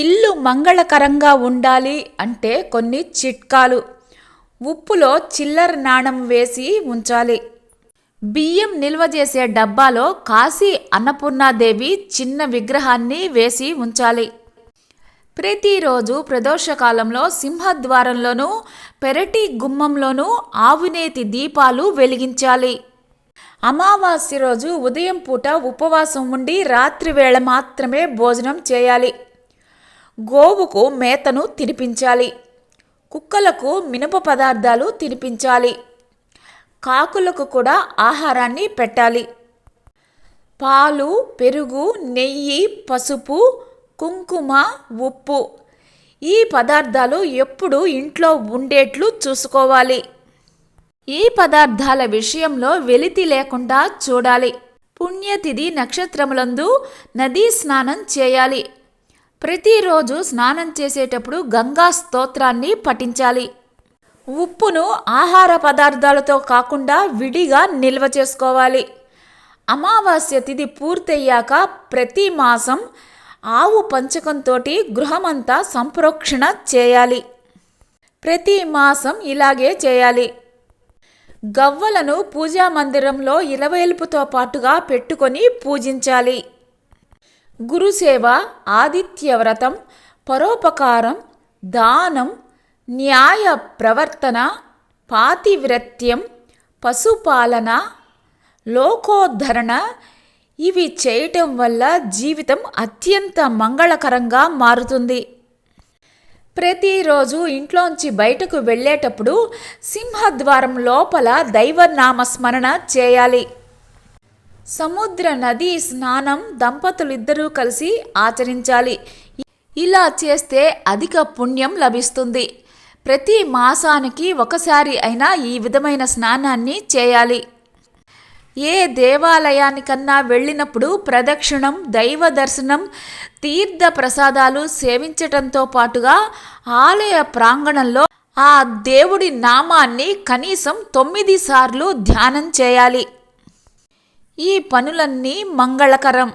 ఇల్లు మంగళకరంగా ఉండాలి అంటే కొన్ని చిట్కాలు. ఉప్పులో చిల్లర నాణం వేసి ఉంచాలి. బియ్యం నిల్వ చేసే డబ్బాలో కాశీ అన్నపూర్ణాదేవి చిన్న విగ్రహాన్ని వేసి ఉంచాలి. ప్రతిరోజు ప్రదోషకాలంలో సింహద్వారంలోనూ పెరటి గుమ్మంలోనూ ఆవునేతి దీపాలు వెలిగించాలి. అమావాస్య రోజు ఉదయం పూట ఉపవాసం ఉండి రాత్రి వేళ మాత్రమే భోజనం చేయాలి. గోవుకు మేతను తినిపించాలి. కుక్కలకు మినప పదార్థాలు తినిపించాలి. కాకులకు కూడా ఆహారాన్ని పెట్టాలి. పాలు, పెరుగు, నెయ్యి, పసుపు, కుంకుమ, ఉప్పు ఈ పదార్థాలు ఎప్పుడూ ఇంట్లో ఉండేట్లు చూసుకోవాలి. ఈ పదార్థాల విషయంలో వెలితి లేకుండా చూడాలి. పుణ్యతిథి నక్షత్రములందు నదీ స్నానం చేయాలి. ప్రతిరోజు స్నానం చేసేటప్పుడు గంగా స్తోత్రాన్ని పఠించాలి. ఉప్పును ఆహార పదార్థాలతో కాకుండా విడిగా నిల్వ చేసుకోవాలి. అమావాస్య తిథి పూర్తయ్యాక ప్రతి మాసం ఆవు పంచకంతో గృహమంతా సంప్రోక్షణ చేయాలి. ప్రతి మాసం ఇలాగే చేయాలి. గవ్వలను పూజా మందిరంలో ఇలవేల్పుతో పాటుగా పెట్టుకొని పూజించాలి. గురుసేవ, ఆదిత్యవ్రతం, పరోపకారం, దానం, న్యాయ ప్రవర్తన, పాతివ్రత్యం, పశుపాలన, లోకోద్ధరణ ఇవి చేయటం వల్ల జీవితం అత్యంత మంగళకరంగా మారుతుంది. ప్రతిరోజు ఇంట్లోంచి బయటకు వెళ్ళేటప్పుడు సింహద్వారం లోపల దైవనామస్మరణ చేయాలి. సముద్ర నదీ స్నానం దంపతులిద్దరూ కలిసి ఆచరించాలి. ఇలా చేస్తే అధిక పుణ్యం లభిస్తుంది. ప్రతి మాసానికి ఒకసారి అయినా ఈ విధమైన స్నానాన్ని చేయాలి. ఏ దేవాలయానికన్నా వెళ్ళినప్పుడు ప్రదక్షిణం, దైవ దర్శనం, తీర్థ ప్రసాదాలు సేవించటంతో పాటుగా ఆలయ ప్రాంగణంలో ఆ దేవుడి నామాన్ని కనీసం 9 సార్లు ధ్యానం చేయాలి. ఈ పనులన్నీ మంగళకరం.